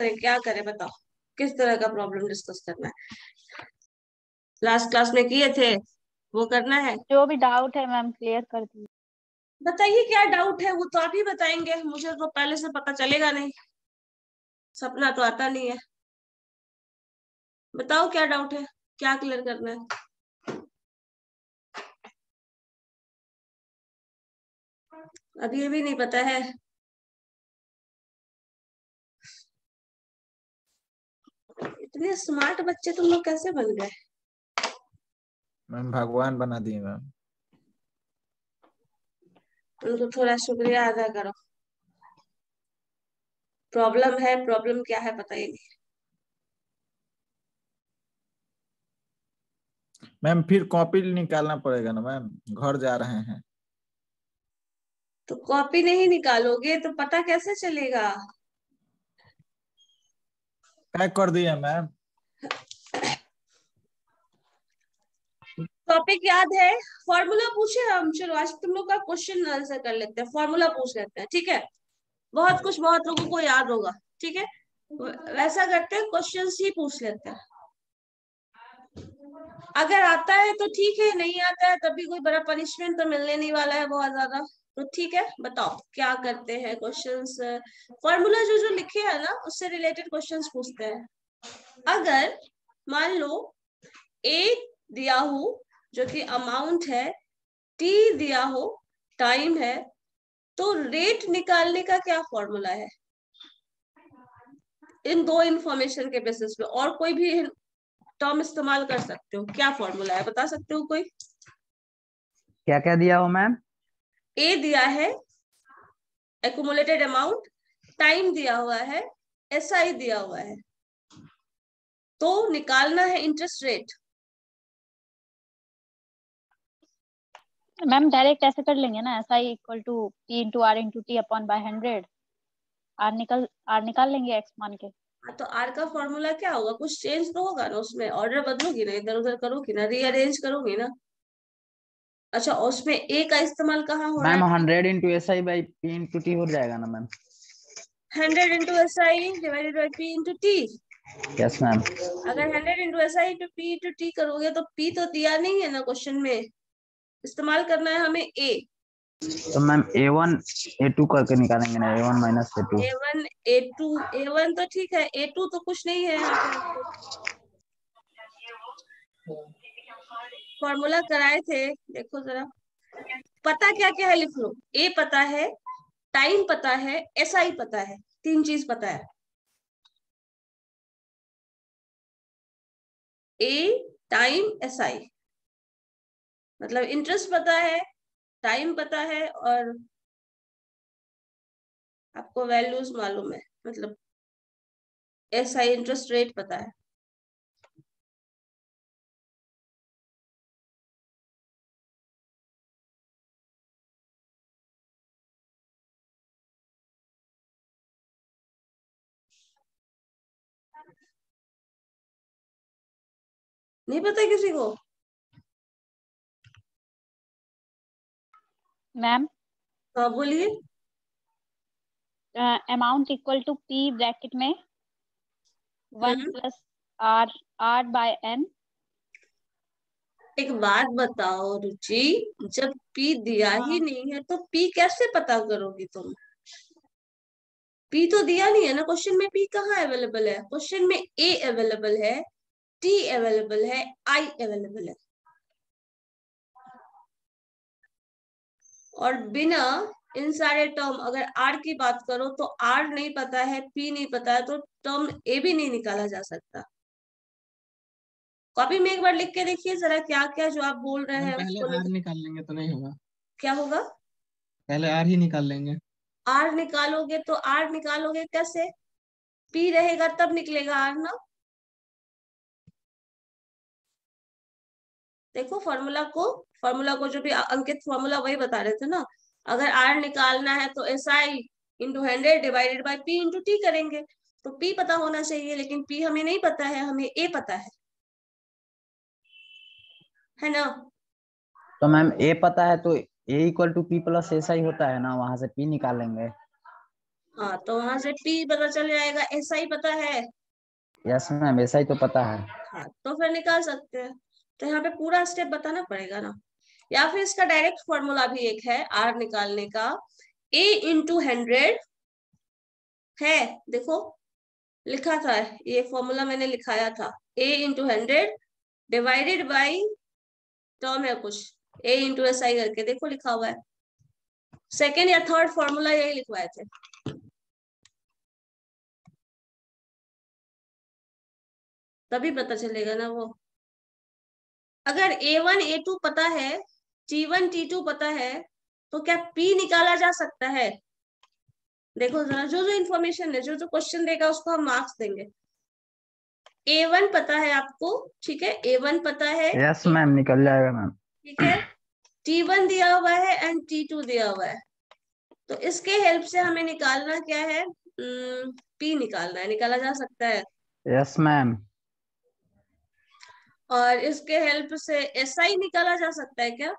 क्या करें बताओ, किस तरह का प्रॉब्लम डिस्कस करना है? लास्ट क्लास में किए थे वो करना है? जो भी डाउट है मैम क्लियर कर दीजिए। बताइए क्या डाउट है, वो तो आप ही बताएंगे, मुझे तो पहले से पता चलेगा नहीं, सपना तो आता नहीं है। बताओ क्या डाउट है, क्या क्लियर करना है? अभी ये भी नहीं पता है? इतने स्मार्ट बच्चे तुम लोग कैसे बन गए? मैम भगवान बना दिए मैम। उनको थोड़ा शुक्रिया अदा करो। प्रॉब्लम है, प्रॉब्लम क्या है पता ही नहीं। मैम फिर कॉपी निकालना पड़ेगा ना मैम, घर जा रहे हैं। तो कॉपी नहीं निकालोगे तो पता कैसे चलेगा? पैक कर दिए मैम। टॉपिक याद है? फॉर्मूला पूछे हम, चलो आज तुम लोग का क्वेश्चन आंसर कर लेते हैं, फॉर्मूला पूछ लेते हैं, ठीक है? बहुत लोगों को याद होगा, ठीक है? वैसा करते हैं, क्वेश्चंस ही पूछ लेते हैं। अगर आता है तो ठीक है, नहीं आता है तब भी कोई बड़ा पनिशमेंट तो मिलने नहीं वाला है बहुत ज्यादा। तो ठीक है, बताओ क्या करते हैं क्वेश्चंस। फॉर्मूला जो जो लिखे हैं ना उससे रिलेटेड क्वेश्चंस पूछते हैं। अगर मान लो ए दिया हो जो कि अमाउंट है, टी दिया हो टाइम है, तो रेट निकालने का क्या फॉर्मूला है? इन दो इंफॉर्मेशन के बेसिस पे और कोई भी टर्म इस्तेमाल कर सकते हो, क्या फॉर्मूला है बता सकते हो कोई? क्या क्या दिया हो मैम? ए दिया है एक्यूमुलेटेड अमाउंट, टाइम दिया हुआ है, एसआई दिया हुआ है, तो निकालना है इंटरेस्ट रेट। मैम डायरेक्ट ऐसे कर लेंगे ना, S I equal to P into R into T upon by 100। R निकाल लेंगे एक्स मान के। तो आर का फॉर्मूला क्या होगा? कुछ चेंज तो होगा ना उसमें, ऑर्डर बदलोगी ना, इधर उधर करोगी ना, रीअरेंज करोगी ना। अच्छा, और उसमें ए का इस्तेमाल कहाँ हो रहा मैम है? 100 into S I by P into T हो जाएगा ना ma'am? 100 into S I divided by P into T. Yes ma'am. अगर 100 into S I into P into T करोगे तो पी तो दिया नहीं है ना क्वेश्चन में, इस्तेमाल करना है हमें ए। तो मैम A1 A2 करके निकालेंगे ना, A1 minus A2। A1 A2, A1 तो ठीक है, A2 तो कुछ नहीं है यहाँ पे आपको फॉर्मूला कराए थे, देखो जरा। पता क्या क्या है लिख लो। ए पता है, टाइम पता है, एसआई पता है, तीन चीज पता है। ए टाइम एसआई, मतलब इंटरेस्ट पता है, टाइम पता है, और आपको वैल्यूज मालूम है, मतलब एसआई इंटरेस्ट रेट पता है। नहीं पता किसी को? मैम हाँ बोलिए। Amount equal to P bracket में 1 plus R R by N. एक बात बताओ रुचि, जब पी दिया ही नहीं है तो पी कैसे पता करोगी तुम? पी तो दिया नहीं है ना क्वेश्चन में, पी कहाँ अवेलेबल है? क्वेश्चन में ए अवेलेबल है, टी अवेलेबल है, आई अवेलेबल है, और बिना इन सारे टर्म, अगर आर की बात करो तो आर नहीं पता है, पी नहीं पता है, तो टर्म ए भी नहीं निकाला जा सकता। कॉपी में एक बार लिख के देखिए जरा, क्या क्या जो आप बोल रहे हैं पहले उसको आर निकाल लेंगे तो नहीं होगा? क्या होगा? पहले आर ही निकाल लेंगे। आर निकालोगे तो आर निकालोगे कैसे? पी रहेगा तब निकलेगा आर ना। देखो फॉर्मूला को जो भी अंकित फॉर्मूला वही बता रहे थे ना। अगर आर निकालना है तो S I into 100 divided by P into T करेंगे। तो पी पता होना चाहिए, लेकिन पी हमें नहीं पता है, हमें ए पता है ना? तो मैम A पता है तो A equal to P plus S I होता है ना, वहां से P निकाल लेंगे। हाँ, तो वहां से P पता चल जाएगा, SI पता है। यस मैम, ऐसा ही तो पता है। हाँ, तो फिर निकाल सकते हैं। तो यहाँ पे पूरा स्टेप बताना पड़ेगा ना, या फिर इसका डायरेक्ट फॉर्मूला भी एक है R निकालने का, A इंटू 100 है। देखो लिखा था, ये फॉर्मूला मैंने लिखाया था, A into 100 divided by term है कुछ, A इंटू SI करके, देखो लिखा हुआ है। सेकेंड या थर्ड फॉर्मूला यही लिखवाए थे। तभी पता चलेगा ना वो। अगर A1 A2 पता है, T1 T2 पता है, तो क्या P निकाला जा सकता है? देखो जरा, जो जो इन्फॉर्मेशन है, जो जो क्वेश्चन देगा उसको हम मार्क्स देंगे। A1 पता है आपको, ठीक है, A1 पता है, यस मैम, निकल जाएगा मैम। ठीक है। T1 दिया हुआ है एंड T2 दिया हुआ है, तो इसके हेल्प से हमें निकालना क्या है, P निकालना है, निकाला जा सकता है। Yes ma'am. और इसके हेल्प से SI निकाला जा सकता है क्या?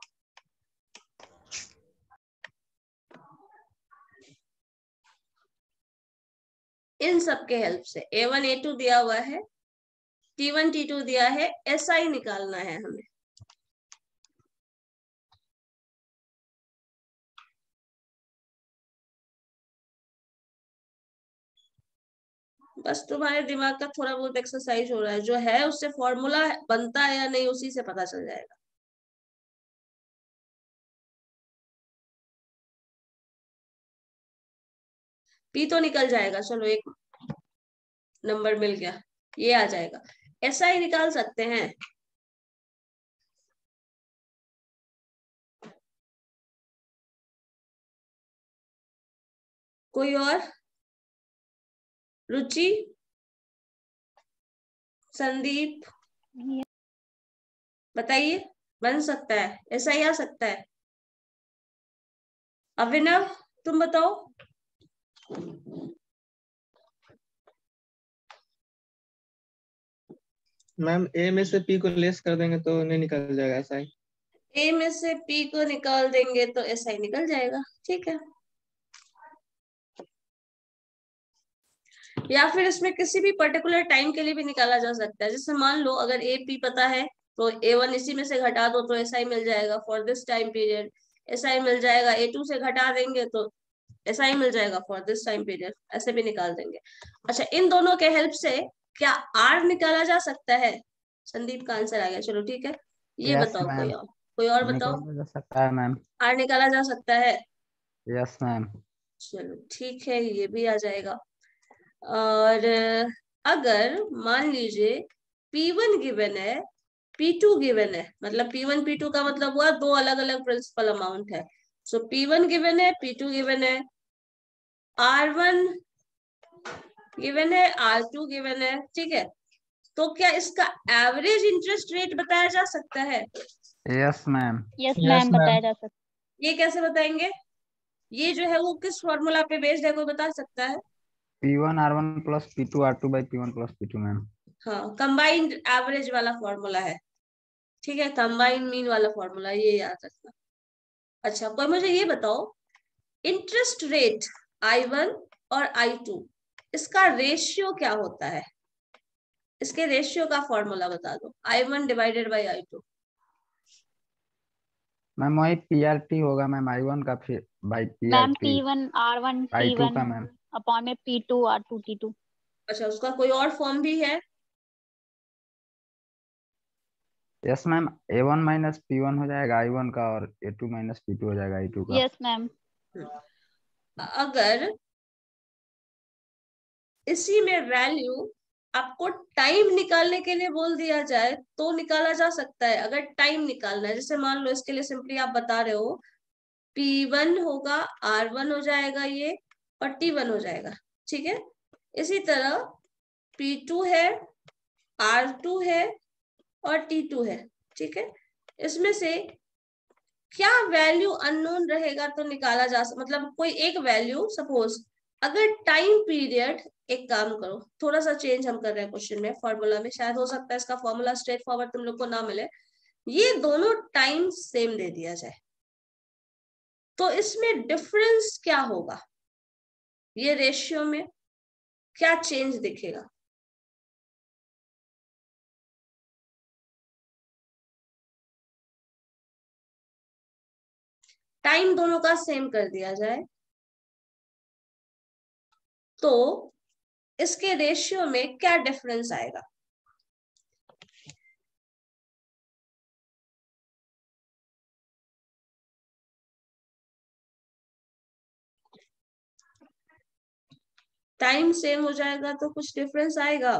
इन सब के हेल्प से A1 A2 दिया हुआ है, T1 T2 दिया है, SI निकालना है हमें। बस तुम्हारे दिमाग का थोड़ा बहुत एक्सरसाइज हो रहा है, जो है उससे फॉर्मूला बनता है या नहीं उसी से पता चल जाएगा। P तो निकल जाएगा, चलो एक नंबर मिल गया, ये आ जाएगा। SI निकाल सकते हैं। कोई और? रुचि, संदीप, बताइए, बन सकता है, SI आ सकता है। अभिनव, तुम बताओ। मैम ए में से पी को लेस कर देंगे तो नहीं निकल जाएगा ऐसा ही। A में से P को निकाल देंगे तो SI निकल जाएगा, ठीक है। या फिर इसमें किसी भी पर्टिकुलर टाइम के लिए भी निकाला जा सकता है। जैसे मान लो अगर AP पता है तो A1 इसी में से घटा दो तो SI मिल जाएगा for this time period, SI मिल जाएगा, A2 से घटा देंगे तो SI मिल जाएगा फॉर दिस टाइम पीरियड, ऐसे भी निकाल देंगे। अच्छा, इन दोनों के हेल्प से क्या R निकाला जा सकता है? संदीप का आंसर आ गया, चलो ठीक है। ये यस बताओ, मैम, कोई और बताओ। निकल जा सकता है मैम। R निकाला जा सकता है, यस मैम। चलो ठीक है, ये भी आ जाएगा। और अगर मान लीजिए P1 गिवन है, P2 गिवन है, मतलब P1 P2 का मतलब हुआ दो अलग अलग प्रिंसिपल अमाउंट है। सो P1 गिवन है, P2 गिवन है, R1 गिवन है, R2 गिवन है, ठीक है। तो क्या इसका एवरेज इंटरेस्ट रेट बताया जा सकता है? Yes ma'am. Yes yes ma'am, बताया मैम। जा सकता ये कैसे बताएंगे? ये जो है वो किस फॉर्मूला पे बेस्ड है, कोई बता सकता है? P1 R1 plus P2 R2 by P1 plus P2 ma'am. हाँ, कंबाइंड एवरेज वाला फॉर्मूला है, ठीक है, कंबाइंड मीन वाला फॉर्मूला, ये याद रखना। अच्छा, कोई मुझे ये बताओ, इंटरेस्ट रेट I1 और I2, इसका रेशियो क्या होता है? इसके रेशियो का फॉर्मूला बता दो, I1 divided by I2। Ma'am वही PRT होगा मैम, I1 का फिर by ma'am PRT T1 R1 I2 T1 का मैम। अपॉन में P2 R2 T2। अच्छा, उसका कोई और फॉर्म भी है? Yes ma'am, A1 minus P1 हो जाएगा I1 का, और A2 माइनस P2 हो जाएगा I2 का। Yes ma'am. अगर इसी में वैल्यू आपको टाइम निकालने के लिए बोल दिया जाए तो निकाला जा सकता है। अगर टाइम निकालना है, जैसे मान लो इसके लिए सिंपली आप बता रहे हो P1 होगा, R1 हो जाएगा ये, और T1 हो जाएगा, ठीक है। इसी तरह P2 है, R2 है और T2 है, ठीक है। इसमें से क्या वैल्यू अननोन रहेगा तो निकाला जा सकता, मतलब कोई एक वैल्यू, सपोज अगर टाइम पीरियड, एक काम करो, थोड़ा सा चेंज हम कर रहे हैं क्वेश्चन में, फॉर्मूला में, शायद हो सकता है इसका फॉर्मूला स्ट्रेट फॉरवर्ड तुम लोग को ना मिले, ये दोनों टाइम सेम दे दिया जाए तो इसमें डिफरेंस क्या होगा? ये रेशियो में क्या चेंज दिखेगा? टाइम दोनों का सेम कर दिया जाए तो इसके रेशियो में क्या डिफरेंस आएगा? टाइम सेम हो जाएगा तो कुछ डिफरेंस आएगा?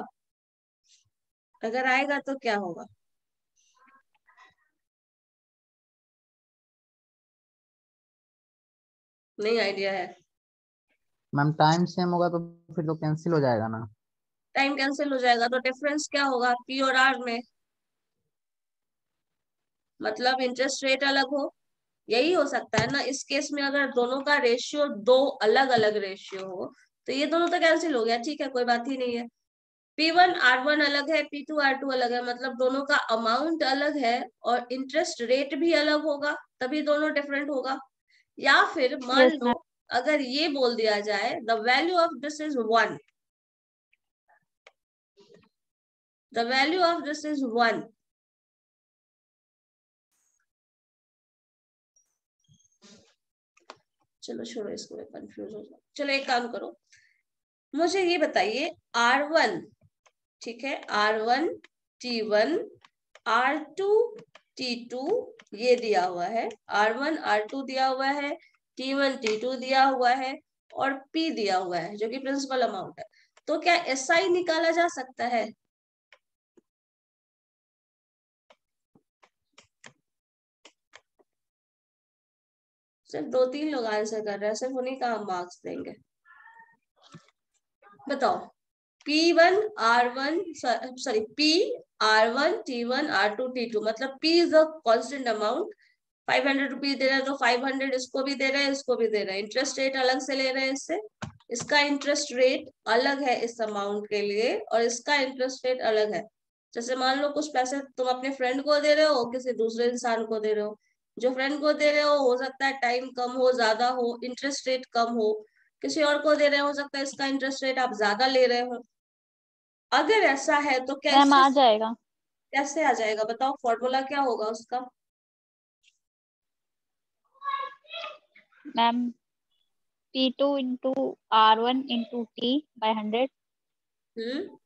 अगर आएगा तो क्या होगा? नहीं आइडिया है? मैम टाइम सेम होगा तो फिर तो कैंसिल हो जाएगा ना। टाइम कैंसिल हो जाएगा तो डिफरेंस क्या होगा पी और आर में? मतलब इंटरेस्ट रेट अलग हो, यही हो सकता है ना। इस केस में अगर दोनों का रेशियो दो अलग अलग रेशियो हो तो ये दोनों तो कैंसिल हो गया, ठीक है, कोई बात ही नहीं है। P1 R1 अलग है, P2 R2 अलग है, मतलब दोनों का अमाउंट अलग है और इंटरेस्ट रेट भी अलग होगा, तभी दोनों डिफरेंट होगा। या फिर मान Yes, लो ma'am. अगर ये बोल दिया जाए the value of this is 1, the value of this is 1, चलो छोड़ो इसको, मैं कंफ्यूज हो जाऊँ। चलो एक काम करो, मुझे ये बताइए R1, ठीक है, R1 T1 R2 T2 ये दिया हुआ है, R1 R2 दिया हुआ है, T1 T2 दिया हुआ है और P दिया हुआ है जो कि प्रिंसिपल अमाउंट है। तो क्या SI निकाला जा सकता है? सिर्फ 2-3 लोग आंसर कर रहे हैं, सिर्फ उन्हीं का हम मार्क्स देंगे। बताओ P1 R1 sorry PR1 T1 R2 T2, मतलब P is a constant amount, 500 rupees दे रहे हैं तो 500 इसको भी दे रहे हैं, इसको भी दे रहे हैं। इंटरेस्ट रेट अलग से ले रहे हैं इससे, इसका इंटरेस्ट रेट अलग है इस अमाउंट के लिए और इसका इंटरेस्ट रेट अलग है। जैसे मान लो कुछ पैसे तुम अपने फ्रेंड को दे रहे हो, किसी दूसरे इंसान को दे रहे हो। जो फ्रेंड को दे रहे हो सकता है टाइम कम हो, ज्यादा हो, इंटरेस्ट रेट कम हो। किसी और को दे रहे हो सकता है इसका इंटरेस्ट रेट आप ज्यादा ले रहे हो। अगर ऐसा है तो मैम कैसे आ जाएगा। कैसे आ जाएगा? बताओ फॉर्मूला क्या होगा उसका? Ma'am P2 into R1 into T by 100 हम्म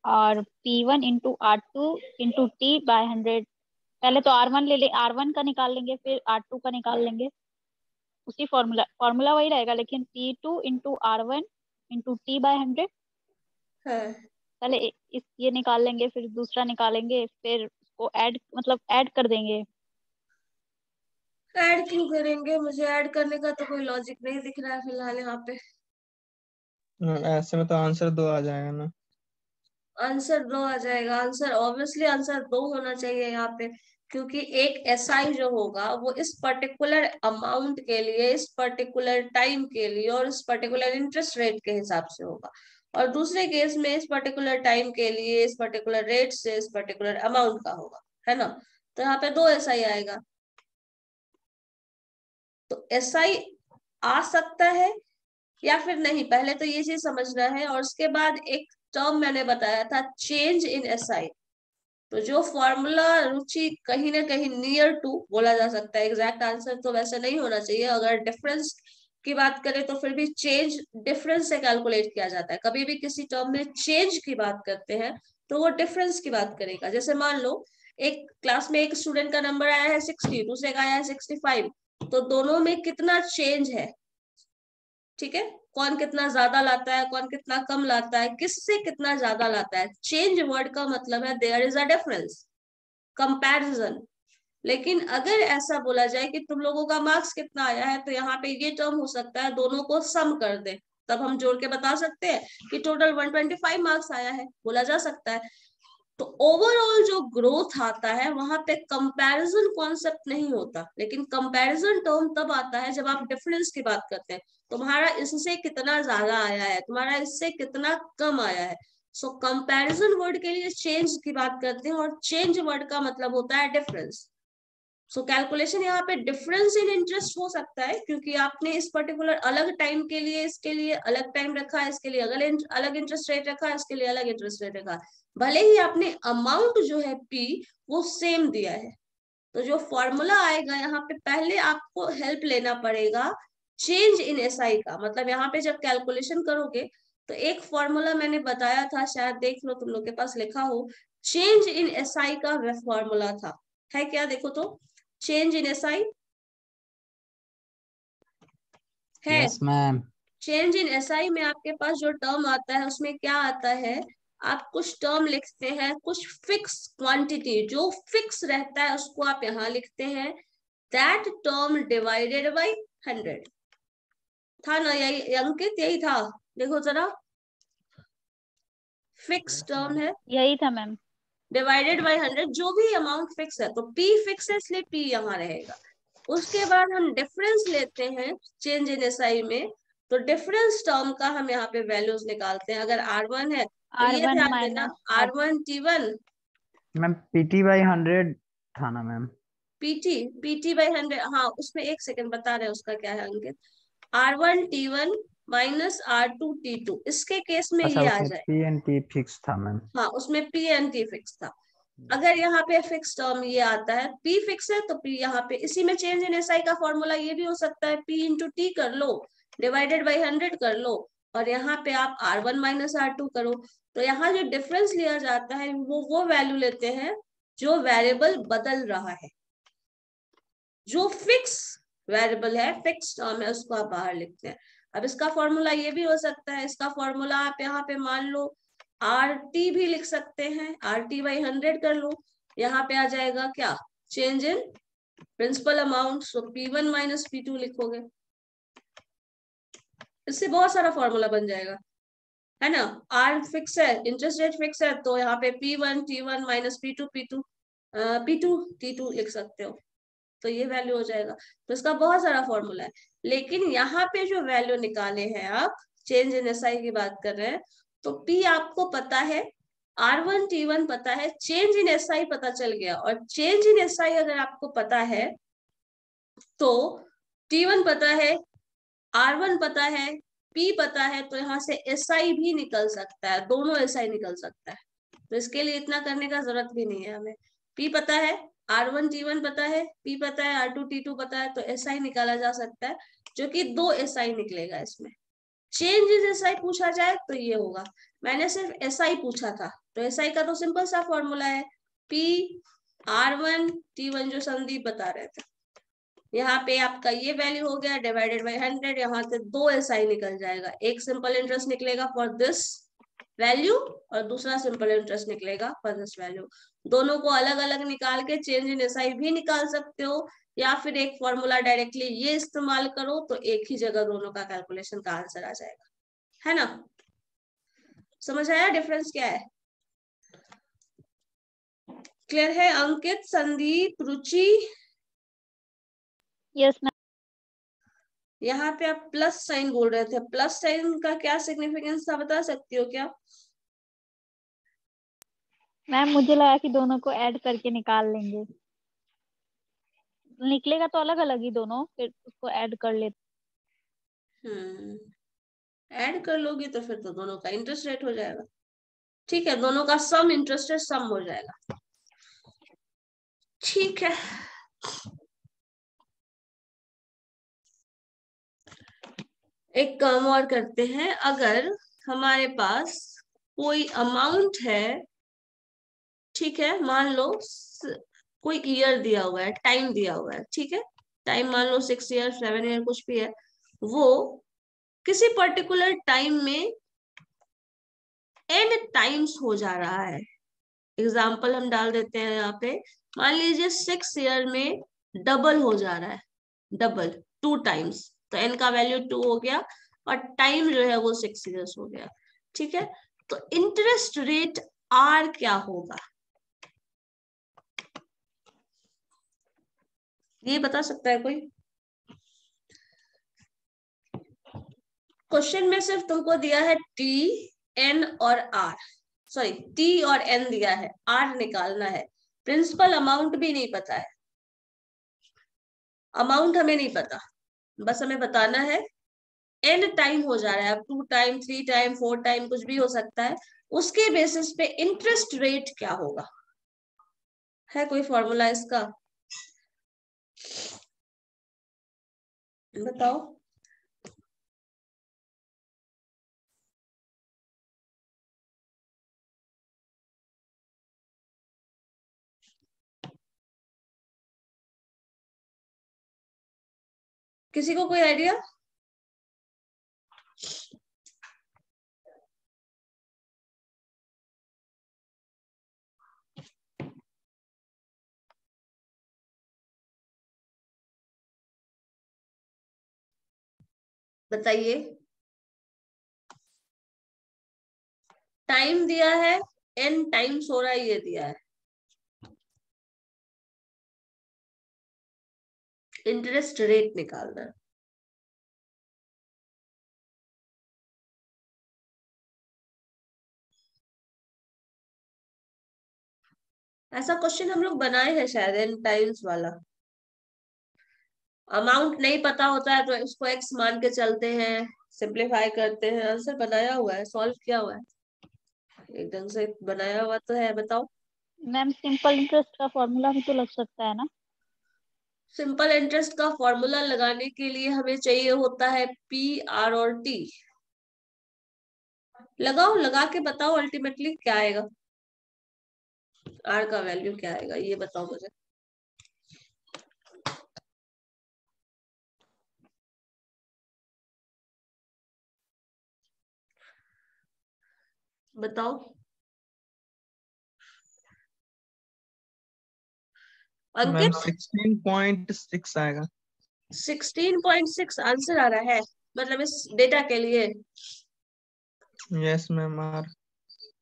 और P1 into R2 into T by 100। पहले तो R1 ले ले, R1 का निकाल लेंगे, फिर R2 का निकाल लेंगे। उसी फॉर्मूला वही रहेगा, लेकिन P2 into R1 into T by 100। हाँ, पहले ये निकाल लेंगे, फिर दूसरा निकालेंगे, फिर उसको ऐड मतलब ऐड कर देंगे। ऐड क्यों करेंगे? मुझे ऐड करने का तो कोई लॉजिक नहीं दिख रहा है फिलहाल यहाँ पे। ऐसे में तो आंसर 2 आ जाएगा ना। आंसर 2 आ जाएगा? आंसर ऑब्वियसली आंसर 2 होना चाहिए यहाँ पे, क्योंकि एक SI जो होगा वो इस पर्टिकुलर अमाउंट के लिए, इस पर्टिकुलर टाइम के लिए और इस पर्टिकुलर इंटरेस्ट रेट के हिसाब से होगा, और दूसरे केस में इस पर्टिकुलर टाइम के लिए, इस पर्टिकुलर रेट से, इस पर्टिकुलर अमाउंट का होगा, है ना। तो यहाँ पे 2 SI आएगा। तो SI आ सकता है या फिर नहीं, पहले तो ये चीज समझना है। और उसके बाद एक टर्म मैंने बताया था, चेंज इन SI। तो जो फॉर्मूला रुचि कहीं ना कहीं नियर टू बोला जा सकता है, एग्जैक्ट आंसर तो वैसे नहीं होना चाहिए। अगर डिफरेंस की बात करें तो फिर भी चेंज डिफरेंस से कैलकुलेट किया जाता है। कभी भी किसी टर्म में चेंज की बात करते हैं तो वो डिफरेंस की बात करेगा। जैसे मान लो एक क्लास में एक स्टूडेंट का नंबर आया है 60, दूसरे का आया है 65, तो दोनों में कितना चेंज है, ठीक है, कौन कितना ज्यादा लाता है, कौन कितना कम लाता है, किससे कितना ज्यादा लाता है। चेंज वर्ड का मतलब है there is a difference, comparison. लेकिन अगर ऐसा बोला जाए कि तुम लोगों का मार्क्स कितना आया है, तो यहाँ पे ये टर्म हो सकता है दोनों को सम कर दे, तब हम जोड़ के बता सकते हैं कि टोटल 125 मार्क्स आया है, बोला जा सकता है। तो ओवरऑल जो ग्रोथ आता है वहां पे कंपैरिजन कॉन्सेप्ट नहीं होता, लेकिन कंपैरिजन टर्म तब आता है जब आप डिफरेंस की बात करते हैं। तुम्हारा इससे कितना ज्यादा आया है, तुम्हारा इससे कितना कम आया है। सो कंपैरिजन वर्ड के लिए चेंज की बात करते हैं और चेंज वर्ड का मतलब होता है डिफरेंस। सो कैलकुलेशन यहाँ पे डिफरेंस इन इंटरेस्ट हो सकता है, क्योंकि आपने इस पर्टिकुलर अलग टाइम के लिए इसके लिए अलग टाइम रखा है, इसके लिए अलग इंटरेस्ट रेट रखा है, इसके लिए अलग इंटरेस्ट रेट रखा है, भले ही आपने अमाउंट जो है P वो सेम दिया है। तो जो फॉर्मूला आएगा यहाँ पे, पहले आपको हेल्प लेना पड़ेगा चेंज इन SI का। मतलब यहाँ पे जब कैलकुलेशन करोगे तो एक फॉर्मूला मैंने बताया था, शायद देख लो तुम लोग के पास लिखा हो, चेंज इन SI का फॉर्मूला था, है क्या? देखो तो, चेंज इन SI है। Yes ma'am. Change in SI में आपके पास जो टर्म आता है उसमें क्या आता है, आप कुछ टर्म लिखते हैं, कुछ फिक्स क्वांटिटी जो फिक्स रहता है उसको आप यहाँ लिखते हैं, दैट टर्म डिवाइडेड बाय 100। था ना यही अंकित? यही था, देखो जरा, फिक्स टर्म है, यही था मैम। डिवाइडेड बाय 100, जो भी अमाउंट फिक्स है, तो P फिक्स है इसलिए P यहाँ रहेगा। उसके बाद हम डिफरेंस लेते हैं चेंज इन SI में, तो डिफरेंस टर्म का हम यहाँ पे वैल्यूज निकालते हैं। अगर R1 है तो ये R1 ध्यान देना, minus R1 T1 ma'am PT/100 था ना मैम? PT बाई 100, हाँ उसमें एक सेकंड बता रहे हैं उसका क्या है अंकित। R1 T1 minus R2 T2, इसके केस में अच्छा, ये आ उसमें जाए। PNT फिक्स था मैम। हाँ उसमें P एंड T फिक्स था। अगर यहाँ पे फिक्स टर्म ये आता है, P फिक्स है तो P यहाँ पे, इसी में चेंज इन SI का फॉर्मूला ये भी हो सकता है, P इंटू T कर लो, डिवाइडेड बाई 100 कर लो, और यहाँ पे आप R1 माइनस R2 करो। तो यहाँ जो डिफरेंस लिया जाता है वो वैल्यू लेते हैं जो वेरिएबल बदल रहा है। जो फिक्स वेरिएबल है, फिक्स टर्म है, उसको आप बाहर लिखते हैं। अब इसका फॉर्मूला ये भी हो सकता है, इसका फॉर्मूला आप यहाँ पे मान लो RT भी लिख सकते हैं, RT बाई 100 कर लो, यहाँ पे आ जाएगा क्या, change in principle amount, so P1 minus P2 लिखोगे, इससे बहुत सारा फॉर्मूला बन जाएगा, है ना। R फिक्स है, इंटरेस्ट रेट फिक्स है, तो यहाँ पे P1 T1 minus P2 P2 T2 लिख सकते हो, तो ये वैल्यू हो जाएगा। तो इसका बहुत सारा फॉर्मूला है, लेकिन यहाँ पे जो वैल्यू निकाले हैं आप, चेंज इन SI की बात कर रहे हैं, तो P आपको पता है, R1 T1 पता है, चेंज इन SI पता चल गया। और चेंज इन SI अगर आपको पता है तो T1 पता है, R1 पता है, P पता है, तो यहाँ से SI भी निकल सकता है, दोनों SI निकल सकता है। तो इसके लिए इतना करने का जरूरत भी नहीं है हमें। P पता है, R1 T1 पता है, P पता है, R2 T2 पता है, तो SI निकाला जा सकता है, जो कि 2 SI निकलेगा इसमें। चेंज इन SI पूछा जाए तो ये होगा, मैंने सिर्फ SI पूछा था, तो SI का तो सिंपल सा फॉर्मूला है, P R1 T1 जो संदीप बता रहे थे। यहाँ पे आपका ये वैल्यू हो गया डिवाइडेड बाई 100, यहाँ से 2 SI निकल जाएगा, एक सिंपल इंटरेस्ट निकलेगा फॉर दिस वैल्यू और दूसरा सिंपल इंटरेस्ट निकलेगा फॉर दिस वैल्यू। दोनों को अलग अलग निकाल के चेंज इन SI भी निकाल सकते हो, या फिर एक फॉर्मूला डायरेक्टली ये इस्तेमाल करो, तो एक ही जगह दोनों का कैलकुलेशन का आंसर आ जाएगा, है ना। समझ आया डिफरेंस क्या है? क्लियर है अंकित, संदीप, रुचि? Yes ma'am. यहाँ पे आप प्लस साइन बोल रहे थे, प्लस साइन का क्या सिग्निफिकेंस था, बता सकती हो क्या? मैम मुझे लगा कि दोनों को ऐड करके निकाल लेंगे, निकलेगा तो अलग अलग ही दोनों, फिर उसको ऐड कर लेते। ऐड कर लोगी तो फिर तो दोनों का इंटरेस्ट रेट हो जाएगा, ठीक है, दोनों का सम इंटरेस्ट रेट सम हो जाएगा, ठीक है। एक काम और करते हैं, अगर हमारे पास कोई अमाउंट है, ठीक है, मान लो कोई ईयर दिया हुआ है, टाइम दिया हुआ है, ठीक है, टाइम मान लो 6 ईयर 7 ईयर कुछ भी है, वो किसी पर्टिकुलर टाइम में n टाइम्स हो जा रहा है। एग्जाम्पल हम डाल देते हैं यहाँ पे, मान लीजिए 6 ईयर में डबल हो जा रहा है, डबल 2 टाइम्स, तो n का वैल्यू 2 हो गया और टाइम जो है वो 6 ईयर्स हो गया, ठीक है। तो इंटरेस्ट रेट R क्या होगा, ये बता सकता है कोई? क्वेश्चन में सिर्फ तुमको दिया है T, N और R, सॉरी T और N दिया है, R निकालना है, प्रिंसिपल अमाउंट भी नहीं पता है, अमाउंट हमें नहीं पता, बस हमें बताना है एन टाइम हो जा रहा है, अब 2 टाइम 3 टाइम 4 टाइम कुछ भी हो सकता है, उसके बेसिस पे इंटरेस्ट रेट क्या होगा। है कोई फॉर्मूला इसका? बताओ। किसी को कोई आइडिया? बताइए। टाइम दिया है, एन टाइम्स हो रहा है, ये दिया है। इंटरेस्ट रेट निकालना है। ऐसा क्वेश्चन हम लोग बनाए हैं शायद, एन टाइम्स वाला। अमाउंट नहीं पता होता है तो इसको एक्स मान के चलते हैं, सिंप्लीफाई करते हैं, आंसर बनाया हुआ है, सॉल्व किया हुआ है, एकदम से बनाया हुआ तो है। बताओ। मैम सिंपल इंटरेस्ट का फॉर्मूला भी तो लग सकता है ना? सिंपल इंटरेस्ट का फॉर्मूला लगाने के लिए हमें चाहिए होता है पी, आर और टी। लगाओ, लगा के बताओ अल्टीमेटली क्या आएगा, आर का वैल्यू क्या आएगा, ये बताओ मुझे। बताओ मैम अंकित। 16.6 आएगा। 16.6 आंसर आ रहा है, मतलब इस डेटा के लिए। Yes ma'am. आर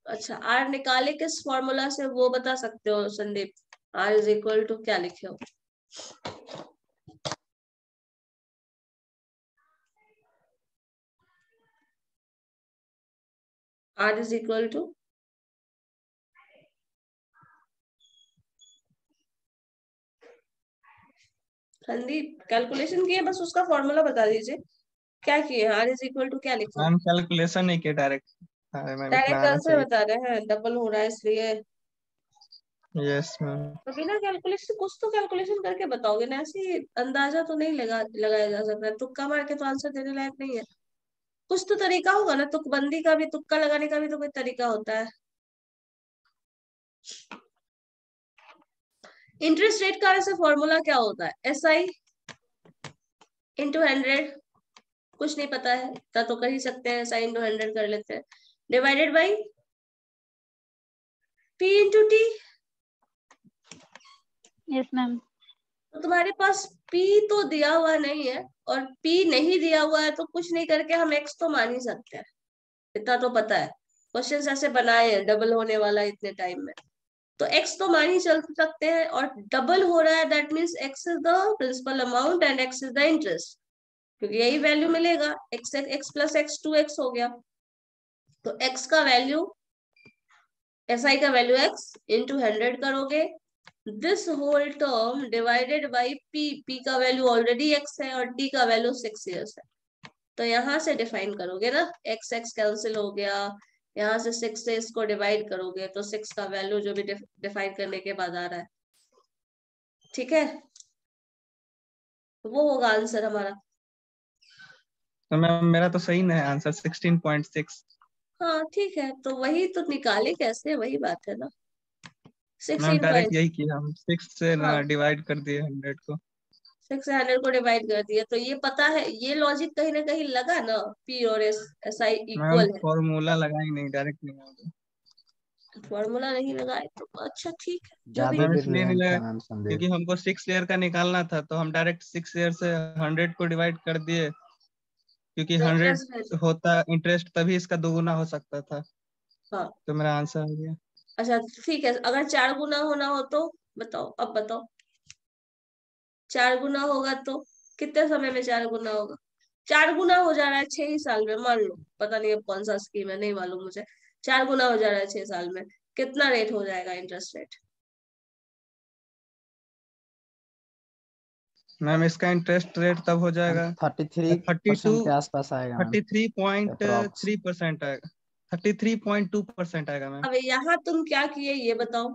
अच्छा, आर निकाले किस फॉर्मूला से वो बता सकते हो Sandeep? R is equal to क्या लिखे हो? R is equal to Sandeep calculation किए, बस उसका फॉर्मूला बता दीजिए क्या किए। आर इज इक्वल टू क्या लिखा? मैम कैलकुलेशन नहीं किया, डायरेक्ट। अरे मैम इतना डायरेक्ट आना आंसर चाहिए। बता रहे हैं, डबल हो रहा है इसलिए। Yes ma'am. तो बिना कैलकुलेशन, कुछ तो कैलकुलेशन करके बताओगे ना, ऐसे ही अंदाजा तो नहीं लगाया जा सकता, तुक्का मार के तो आंसर देने लायक नहीं है। कुछ तो तरीका होगा ना, तुकबंदी का भी, तुक्का लगाने का भी तो कोई तरीका होता है। इंटरेस्ट रेट का वैसे फॉर्मूला क्या होता है? S I into 100। कुछ नहीं पता है इतना तो कर ही सकते हैं, एस आई इंटू 100 कर लेते हैं, divided by P into T. Yes ma'am. तो तुम्हारे पास P तो दिया हुआ नहीं है, और P नहीं दिया हुआ है तो कुछ नहीं करके हम X तो मान ही सकते हैं, इतना तो पता है। क्वेश्चंस ऐसे बनाए हैं डबल होने वाला इतने टाइम में, तो X तो मान ही चल सकते हैं, और डबल हो रहा है that means X is the principal amount and X is the interest, क्योंकि यही वैल्यू मिलेगा। X प्लस X 2X हो गया, तो X का वैल्यू, SI का वैल्यू X इंटू 100 करोगे, this whole term divided by P। P का वैल्यू ऑलरेडी X है और T का वैल्यू 6 इयर्स है, तो यहां से डिफाइन करोगे ना, X X कैंसिल हो गया, यहाँ से 6 से इसको डिवाइड करोगे तो 6 का वैल्यू जो भी डिफाइन करने के बाद आ रहा है, ठीक है, वो होगा आंसर हमारा। तो मैम मेरा तो सही ना है आंसर 16.6। हाँ ठीक है, तो वही तो निकाले कैसे, वही बात है ना। मैम 16 डायरेक्ट पॉइंट, यही किया हम, 6 से ना हाँ डिवाइड कर दिए 100 को। 6 से 100 को डिवाइड कर दिया, तो ये पता है, ये लॉजिक कहीं ना कहीं लगा ना, P और एस आई मैम इक्वल है। फॉर्मूला लगा ही नहीं, डायरेक्ट नहीं होगा। फॉर्मूला नहीं लगाए तो अच्छा ठीक है, जो भी। ज्यादा मैम इसलिए नहीं ब्रिलियंट लगा है मैम संदीप। क्योंकि हमको 6 ईयर का निकालना था, तो हम डायरेक्ट 6 ईयर से 100 को डिवाइड कर दिए, क्योंकि तो 100 इंटरेस्ट रेट, होता इंटरेस्ट तभी इसका दोगुना हो सकता था। हाँ तो मेरा आंसर हो गया। अच्छा ठीक है, अगर 4 गुना होना हो तो बताओ, अब बताओ। 4 गुना होगा तो कितने समय में 4 गुना होगा? 4 गुना हो जा रहा है 6 ही साल में, मान लो, पता नहीं अब कौन सा स्कीम है, नहीं मालूम मुझे। 4 गुना हो जा रहा है 6 साल में, कितना रेट हो जाएगा इंटरेस्ट रेट? मैम इसका इंटरेस्ट रेट तब हो जाएगा 33% के आसपास आएगा मैम, 33.3% आएगा, 33.2% आएगा मैम। अब यहाँ तुम क्या किए ये बताओ।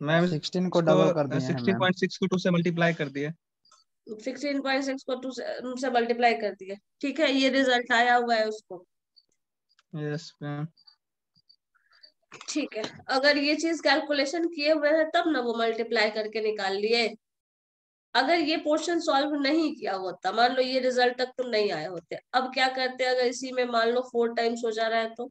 मैम 16 को डबल कर दिए हैं मैम। 16.6 को 2 से मल्टीप्लाई कर दिए। 16.6 को 2 से मल्टीप्लाई कर दिए, ठीक है, ये रिजल्ट आया हुआ है उसको। Yes ma'am. ठीक है, अगर ये चीज कैलकुलेशन किए हुए हैं तब ना वो मल्टीप्लाई करके निकाल लिए। अगर ये पोर्शन सॉल्व नहीं किया होता, मान लो ये रिजल्ट तक तुम नहीं आए होते, अब क्या करते अगर इसी में मान लो 4 टाइम्स हो जा रहा है तो?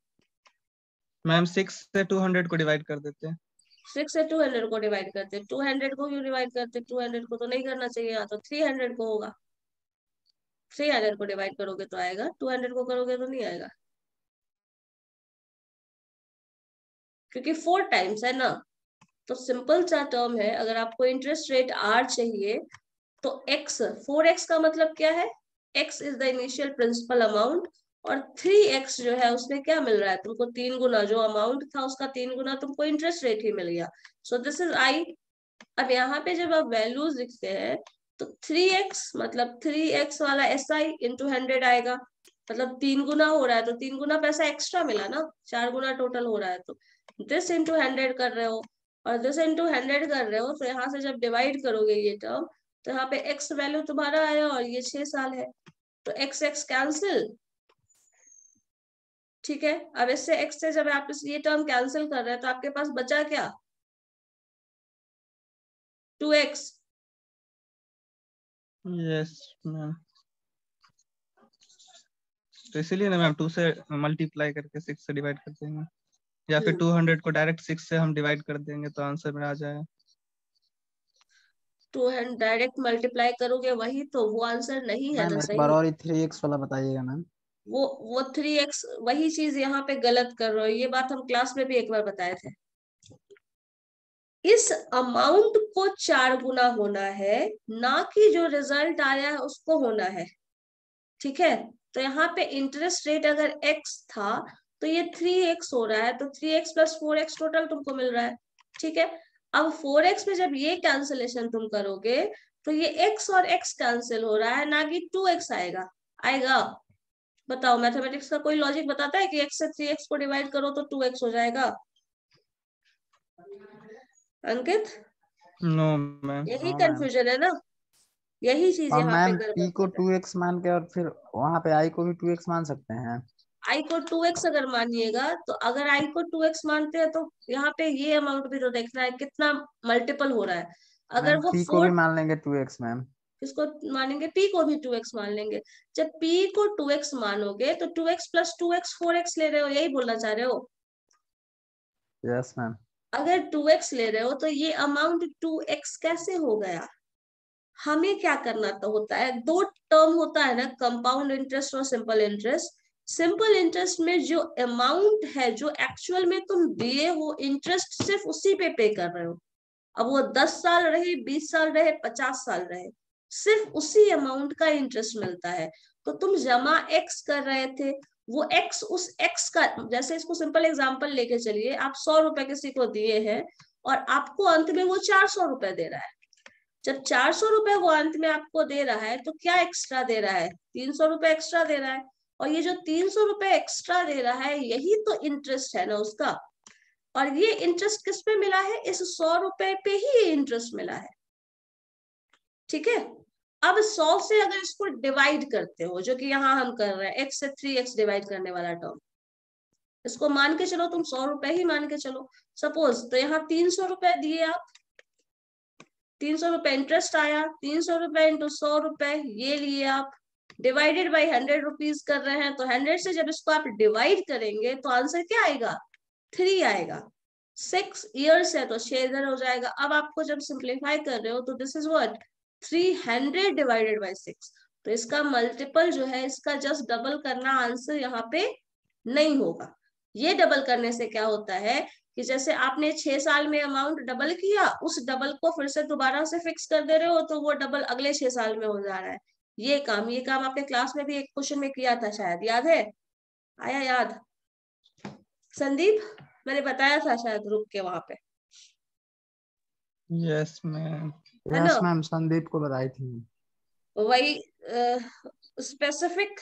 मैम 6 से 200 को डिवाइड कर देते हैं। 6 से 200 को डिवाइड करते, 200 को क्यों डिवाइड करते? 200 को तो नहीं करना चाहिए, या तो 300 को होगा। 300 को डिवाइड करोगे तो आएगा, 200 को करोगे तो नहीं आएगा, क्योंकि 4 टाइम्स है ना। तो सिंपल सा टर्म है, अगर आपको इंटरेस्ट रेट R चाहिए तो x, 4x का मतलब क्या है? x is the initial principal amount, और 3x जो है उसमें क्या मिल रहा है तुमको? 3 गुना, जो अमाउंट था उसका 3 गुना तुमको इंटरेस्ट रेट ही मिल गया। So this is I। अब यहाँ पे जब आप वैल्यूज लिखते हैं तो 3x मतलब 3x वाला SI इंटू 100 आएगा, मतलब 3 गुना हो रहा है तो 3 गुना पैसा एक्स्ट्रा मिला ना, 4 गुना टोटल हो रहा है। तो दिस इंटू 100 कर रहे हो और दिस इंटू 100 कर रहे हो, तो यहाँ से जब डिवाइड करोगे ये टर्म, तो यहाँ पे x वैल्यू तुम्हारा आया और ये 6 साल है, तो x x कैंसिल। ठीक है, अब इससे x से जब आप ये टर्म कैंसिल कर रहे हैं तो आपके पास बचा क्या? 2x। यस मैम, तो इसीलिए ना मैम 2 से मल्टीप्लाई करके 6 से डिवाइड कर देंगे, या फिर 200 को डायरेक्ट 6 से हम डिवाइड कर देंगे तो आंसर में आ जाएगा। 200 डायरेक्ट मल्टीप्लाई करोगे वही तो, वो आंसर नहीं है मैम ना एक सही। बार और 3x वाला बताइएगा मैम। वो 3x वही चीज यहाँ पे गलत कर रहे हो, ये बात हम क्लास में भी एक बार बताए थे। इस अमाउंट को 4 गुना होना है, ना कि जो रिजल्ट आया है उसको होना है। ठीक है, तो यहाँ पे इंटरेस्ट रेट अगर x था तो ये 3x हो रहा है, तो 3x प्लस 4x टोटल तुमको मिल रहा है। ठीक है, अब 4x में जब ये कैंसिलेशन तुम करोगे तो ये x और x कैंसिल हो रहा है, ना कि 2x आएगा। आएगा? बताओ, मैथमेटिक्स का कोई लॉजिक बताता है कि x से 3x को डिवाइड करो तो 2x हो जाएगा? अंकित, नो मैम। यही नो मैम। कंफ्यूजन है ना, यही चीज और यहाँ पे मैम गड़बड़ p को कर रहा है। 2x मान के और फिर वहां पे i को भी 2x मान सकते हैं। आई को 2x अगर मानिएगा तो, अगर आई को 2x मानते हैं तो यहाँ पे ये अमाउंट भी तो देखना है कितना मल्टीपल हो रहा है। अगर मैम वो p को भी 4, मान लेंगे 2x मैम। इसको मानेंगे, p को भी 2x मान लेंगे। जब p को 2x मानोगे तो 2x प्लस 2x 4x ले रहे हो, यही बोलना चाह रहे हो? Yes ma'am. अगर 2x ले रहे हो तो ये अमाउंट 2x कैसे हो गया? हमें क्या करना तो होता है, 2 टर्म होता है ना, कंपाउंड इंटरेस्ट और सिंपल इंटरेस्ट। सिंपल इंटरेस्ट में जो अमाउंट है, जो एक्चुअल में तुम दिए हो इंटरेस्ट, सिर्फ उसी पे कर रहे हो। अब वो 10 साल रहे, 20 साल रहे, 50 साल रहे, सिर्फ उसी अमाउंट का इंटरेस्ट मिलता है। तो तुम जमा x कर रहे थे, वो x उस x का, जैसे इसको सिंपल एग्जांपल लेके चलिए, आप 100 रुपए किसी को दिए हैं और आपको अंत में वो 400 रुपए दे रहा है। जब 400 रुपए वो अंत में आपको दे रहा है तो क्या एक्स्ट्रा दे रहा है? 300 रुपए एक्स्ट्रा दे रहा है, और ये जो 300 रुपए एक्स्ट्रा दे रहा है यही तो इंटरेस्ट है ना उसका। और ये इंटरेस्ट किस पे मिला है? इस 100 रुपए पे ही ये इंटरेस्ट मिला है। ठीक है, अब 100 से अगर इसको डिवाइड करते हो, जो कि यहाँ हम कर रहे हैं, x से 3x डिवाइड करने वाला टर्म, इसको मान के चलो, तुम 100 रुपए ही मान के चलो सपोज, तो यहाँ 300 रुपए दिए आप, 300 रुपए इंटरेस्ट आया, 300 रुपए इंटू 100 रुपए ये लिए आप, डिवाइडेड बाई 100 रुपीज कर रहे हैं, तो 100 से जब इसको आप डिवाइड करेंगे तो आंसर क्या आएगा? 3 आएगा। 6 इयर्स है तो 6 इधर हो जाएगा। अब आपको जब सिंप्लीफाई कर रहे हो तो this is what, 300 divided by 6, तो इसका मल्टीपल जो है, इसका जस्ट डबल करना, आंसर यहाँ पे नहीं होगा। ये डबल करने से क्या होता है कि जैसे आपने 6 साल में अमाउंट डबल किया, उस डबल को फिर से दोबारा से फिक्स कर दे रहे हो, तो वो डबल अगले 6 साल में हो जा रहा है। ये काम आपके क्लास में भी एक क्वेश्चन में किया था, शायद याद है? आया याद संदीप? मैंने बताया था शायद रुक के वहां पे, यस मैम। है ना? यस मैम, संदीप को बताई थी। वही स्पेसिफिक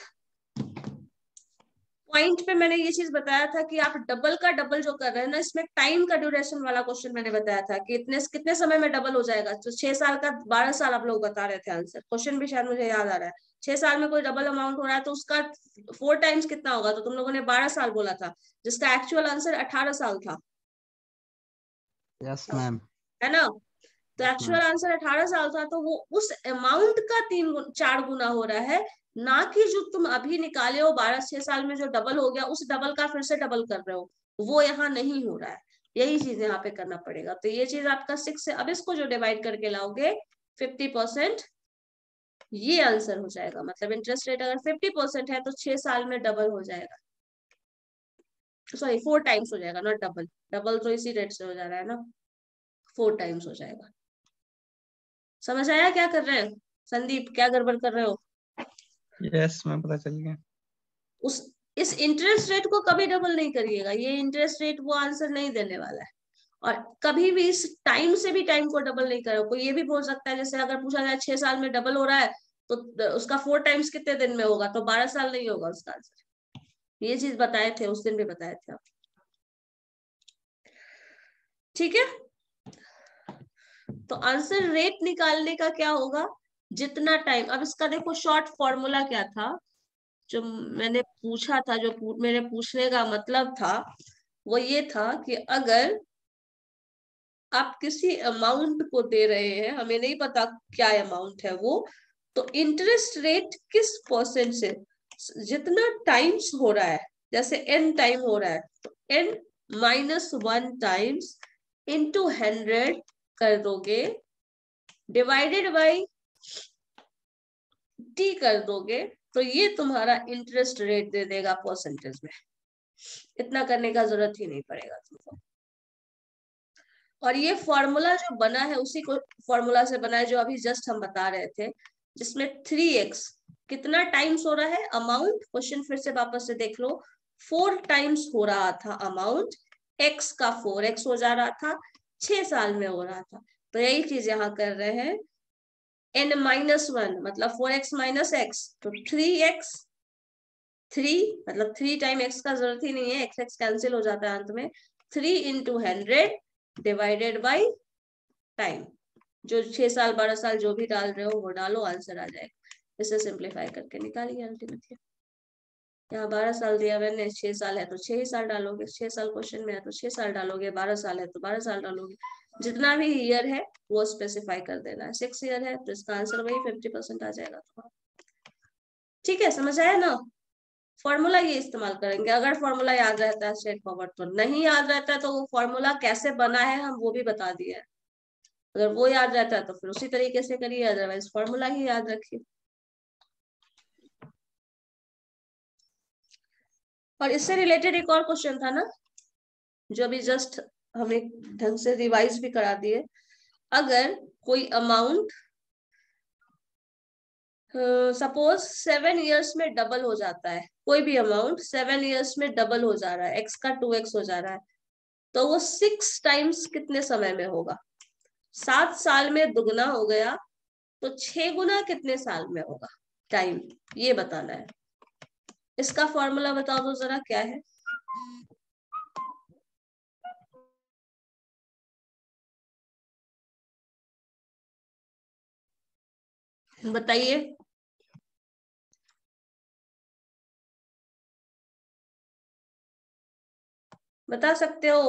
पॉइंट पे मैंने ये चीज बताया था कि आप डबल का डबल जो कर रहे हैं ना, इसमें टाइम का ड्यूरेशन वाला क्वेश्चन मैंने बताया था कि इतने कितने समय में डबल हो जाएगा। तो 6 साल का 12 साल आप लोग बता रहे थे आंसर, क्वेश्चन भी शायद मुझे याद आ रहा है। 6 साल में कोई डबल अमाउंट हो रहा है तो उसका 4 टाइम्स कितना होगा, तो तुम लोगों ने 12 साल बोला था, जिसका एक्चुअल आंसर 18 साल था, यस मैम। है ना। तो यस एक्चुअल मैम। आंसर 18 साल था, तो वो उस अमाउंट का 4 गुना हो रहा है, ना कि जो तुम अभी निकाले हो 6 साल में जो डबल हो गया उस डबल का फिर से डबल कर रहे हो, वो यहाँ नहीं हो रहा है। यही चीज यहाँ पे करना पड़ेगा। तो ये चीज आपका 6 से, अब इसको जो डिवाइड करके लाओगे 50%, ये आंसर हो जाएगा। मतलब इंटरेस्ट रेट अगर 50% है तो 6 साल में डबल हो जाएगा, सॉरी 4 टाइम्स हो जाएगा, नॉट डबल। डबल तो इसी रेट से हो जा रहा है ना, 4 टाइम्स हो जाएगा। समझ आया क्या कर रहे हैं संदीप, क्या गड़बड़ कर रहे हो? यस मैम, पता चल गया। उस इस इंटरेस्ट रेट को कभी डबल नहीं करिएगा, ये इंटरेस्ट रेट वो आंसर नहीं देने वाला है। और कभी भी इस टाइम से भी टाइम को डबल नहीं करो। कोई ये भी बोल सकता है, जैसे अगर पूछा जाए 6 साल में डबल हो रहा है तो उसका 4 टाइम्स कितने दिन में होगा, तो 12 साल नहीं होगा उसका आंसर। ये चीज बताए थे उस दिन भी, बताए थे आप, ठीक है। तो आंसर रेट निकालने का क्या होगा, जितना टाइम। अब इसका देखो शॉर्ट फॉर्मूला क्या था, जो मैंने पूछा था, जो मेरे पूछने का मतलब था वो ये था कि अगर आप किसी अमाउंट को दे रहे हैं, हमें नहीं पता क्या अमाउंट है वो, तो इंटरेस्ट रेट किस परसेंट से, जितना टाइम्स हो रहा है, जैसे n टाइम हो रहा है तो n-1 टाइम्स इंटू 100 कर दोगे, डिवाइडेड बाई t कर दोगे, तो ये तुम्हारा इंटरेस्ट रेट दे देगा परसेंटेज में। इतना करने का जरूरत ही नहीं पड़ेगा तुमको। और ये फॉर्मूला जो बना है उसी को फॉर्मूला से बना है जो अभी जस्ट हम बता रहे थे, जिसमें 3x कितना टाइम्स हो रहा है अमाउंट, क्वेश्चन फिर से वापस से देख लो, 4 टाइम्स हो रहा था अमाउंट, x का 4x हो जा रहा था, 6 साल में हो रहा था। तो यही चीज यहाँ कर रहे हैं, n-1 मतलब 4x माइनस x, तो 3x, 3 मतलब 3 टाइम x का जरूरत ही नहीं है, x कैंसिल हो जाता है अंत में, 3 इंटू 100 डिवाइडेड बाई टाइम। जो 6 साल 12 साल जो भी डाल रहे हो वो डालो, आंसर आ जाएगा। इसे सिंप्लीफाई करके निकालिए अल्टीमेटली। यहाँ 12 साल दिया मैंने, 6 साल है तो 6 ही साल डालोगे, 6 साल क्वेश्चन में है तो 6 साल डालोगे, 12 साल है तो 12 साल डालोगे, जितना भी ईयर है वो स्पेसिफाई कर देना है। 6 ईयर है तो इसका आंसर वही 50% आ जाएगा तुम्हारा। ठीक है, समझ आया ना। फॉर्मूला ये इस्तेमाल करेंगे, अगर फॉर्मूला याद रहता है स्ट्रेट फॉरवर्ड, तो नहीं याद रहता है तो वो फॉर्मूला कैसे बना है हम वो भी बता दिए है। अगर वो याद रहता है तो फिर उसी तरीके से करिए, अदरवाइज फॉर्मूला ही याद रखिए। और इससे रिलेटेड एक और क्वेश्चन था ना, जो अभी जस्ट हमें ढंग से रिवाइज भी करा दिए। अगर कोई अमाउंट सपोज 7 इयर्स में डबल हो जाता है, कोई भी अमाउंट 7 इयर्स में डबल हो जा रहा है, x का 2x हो जा रहा है, तो वो 6 टाइम्स कितने समय में होगा। 7 साल में दुगना हो गया, तो 6 गुना कितने साल में होगा टाइम, ये बताना है। इसका फॉर्मूला बताओ तो जरा क्या है। बताइए, बता सकते हो।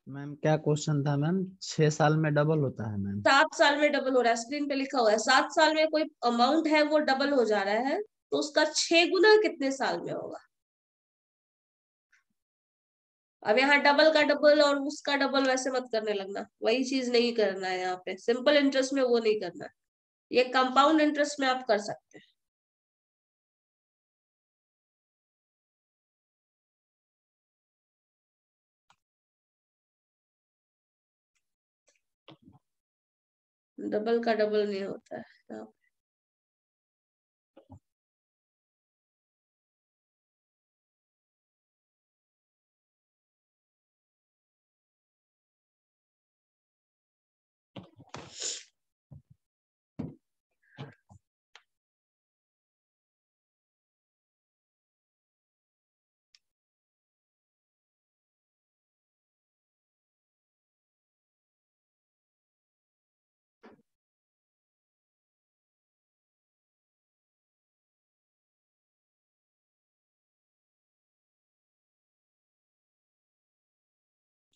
मैम क्या क्वेश्चन था मैम? 6 साल में डबल होता है मैम? 7 साल में डबल हो रहा है, स्क्रीन पे लिखा हुआ है 7 साल में कोई अमाउंट है वो डबल हो जा रहा है, तो उसका 6 गुना कितने साल में होगा। अब यहाँ डबल का डबल और उसका डबल वैसे मत करने लगना, वही चीज नहीं करना है यहाँ पे, सिंपल इंटरेस्ट में वो नहीं करना है, ये कंपाउंड इंटरेस्ट में आप कर सकते हैं। डबल का डबल नहीं होता है।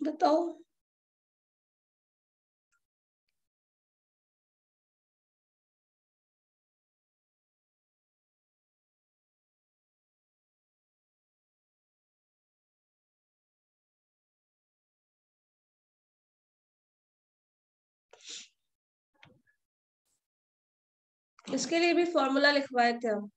बताओ। इसके लिए भी फॉर्मूला लिखवाए थे हम।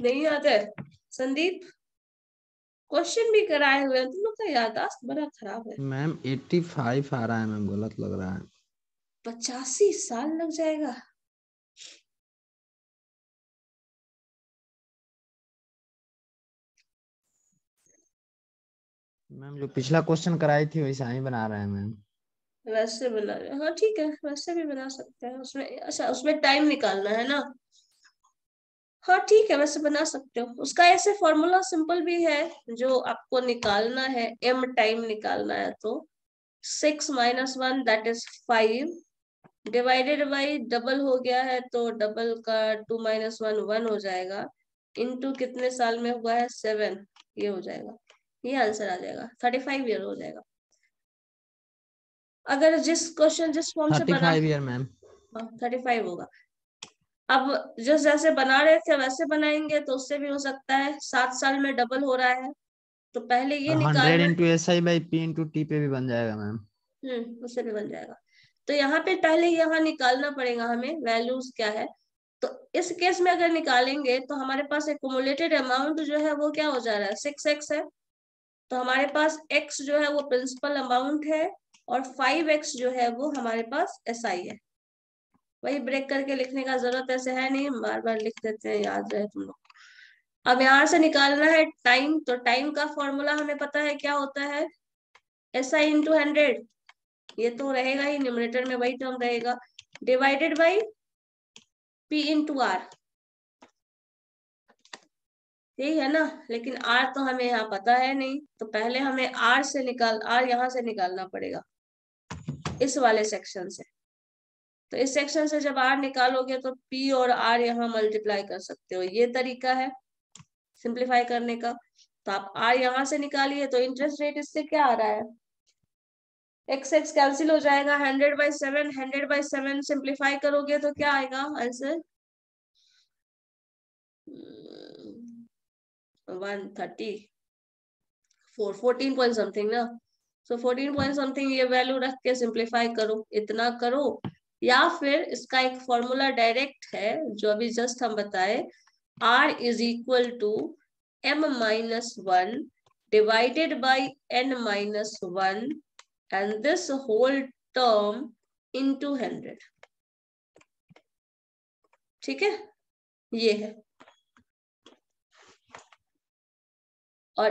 नहीं याद है संदीप? क्वेश्चन भी कराए हुए हैं, तुम लोग का याददाश्त बड़ा खराब है। मैम 85 आ रहा है मैम, गलत लग रहा है। 85 साल लग जाएगा। मैम जो पिछला क्वेश्चन कराई थी वैसा ही बना रहे हैं मैम। वैसे बना रहे, हाँ ठीक है, वैसे भी बना सकते हैं। उसमें अच्छा, उसमें टाइम निकालना है ना? हाँ ठीक है, वैसे बना सकते हो। उसका ऐसे फॉर्मूला सिंपल भी है, जो आपको निकालना है, m टाइम निकालना है तो 6 - 1 that is 5 divided by double हो गया है तो डबल का 2 - 1 1 हो जाएगा, इनटू कितने साल में हुआ है 7, ये हो जाएगा, ये आंसर आ जाएगा, 35 ईयर हो जाएगा। अगर जिस क्वेश्चन जिस फॉर्म से बना 35 ईयर मैम। 35 होगा। अब जिस जैसे बना रहे थे वैसे बनाएंगे तो उससे भी हो सकता है, 7 साल में डबल हो रहा है तो पहले ये और 100 निकालना। Into SI by P into T पे भी बन जाएगा मैम। उससे भी बन जाएगा। तो यहाँ पे पहले यहाँ निकालना पड़ेगा हमें वैल्यूज क्या है। तो इस केस में अगर निकालेंगे तो हमारे पास एक्युमुलेटेड अमाउंट जो है वो क्या हो जा रहा है, 6x है। तो हमारे पास x जो है वो प्रिंसिपल अमाउंट है और 5x जो है वो हमारे पास SI है। वही ब्रेक करके लिखने का जरूरत ऐसे है नहीं, बार बार लिख देते हैं, याद रहे तुम लोग। अब यहाँ से निकालना है टाइम, तो टाइम का फॉर्मूला हमें पता है क्या होता है, SI इंटू 100, ये तो रहेगा ही, न्यूमरेटर में वही टर्म रहेगा, divided by P into R, यही है ना। लेकिन R तो हमें यहाँ पता है नहीं, तो पहले हमें R यहाँ से निकालना पड़ेगा, इस वाले सेक्शन से। तो इस सेक्शन से जब R निकालोगे तो P और R यहाँ मल्टीप्लाई कर सकते हो, ये तरीका है सिंप्लीफाई करने का। तो आप R यहाँ से निकालिए तो इंटरेस्ट रेट इससे क्या आ रहा है, x कैंसिल हो जाएगा, 100/7, 100/7 सिंप्लीफाई करोगे तो क्या आएगा आंसर, 134, 14 पॉइंट समथिंग ना। सो 14 पॉइंट समथिंग ये वैल्यू रख के सिंप्लीफाई करो, इतना करो। या फिर इसका एक फॉर्मूला डायरेक्ट है जो अभी जस्ट हम बताए, R is equal to m-1 divided by n-1 and this whole term into 100। ठीक है, ये है। और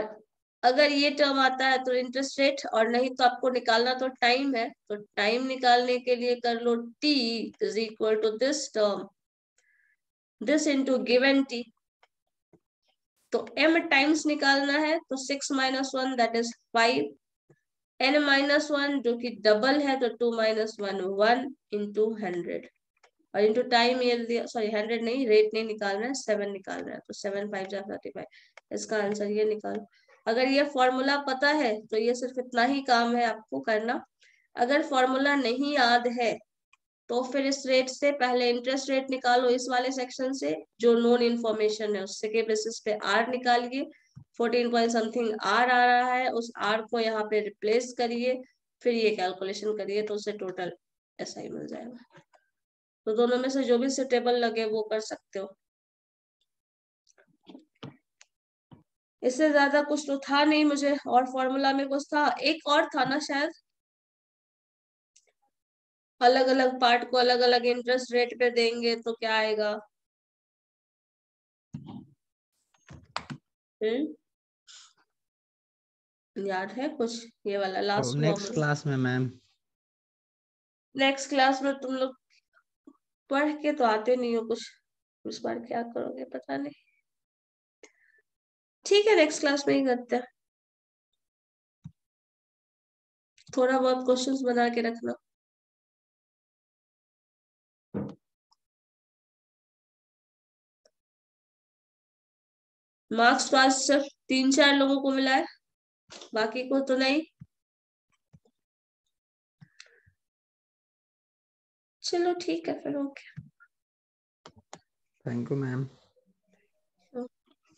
अगर ये टर्म आता है तो इंटरेस्ट रेट, और नहीं तो आपको निकालना तो टाइम है, तो टाइम निकालने के लिए कर लो t is equal to this term, this into given t। तो m टाइम्स निकालना है तो 6 - 1 दैट इज 5, n-1 जो कि डबल है तो 2 - 1 1 इंटू 100, और इंटू टाइम ये दिया, सॉरी 100 नहीं, रेट नहीं निकालना है, 7 निकालना है, तो 7 5 जा 35, इसका आंसर ये निकालो। अगर ये फॉर्मूला पता है तो ये सिर्फ इतना ही काम है आपको करना। अगर फॉर्मूला नहीं याद है तो फिर इस रेट से पहले इंटरेस्ट रेट निकालो, इस वाले सेक्शन से जो नोन इन्फॉर्मेशन है उससे के बेसिस पे आर निकालिए, 14 पॉइंट समथिंग आर आ रहा है, उस आर को यहाँ पे रिप्लेस करिए, फिर ये कैलकुलेशन करिए तो उसे टोटल SI मिल जाएगा। तो दोनों में से जो भी सुटेबल लगे वो कर सकते हो। इससे ज्यादा कुछ तो था नहीं मुझे, और फॉर्मूला में कुछ था, एक और था ना शायद, अलग अलग पार्ट को अलग अलग इंटरेस्ट रेट पे देंगे तो क्या आएगा, याद है कुछ, ये वाला लास्ट नेक्स्ट क्लास में मैम। नेक्स्ट क्लास में तुम लोग पढ़ के तो आते नहीं हो कुछ, इस बार क्या करोगे पता नहीं। ठीक है, नेक्स्ट क्लास में ही करते हैं। थोड़ा बहुत क्वेश्चंस बना के रखना। मार्क्स पास सिर्फ 3-4 लोगों को मिला है, बाकी को तो नहीं। चलो ठीक है फिर, ओके। Thank you ma'am.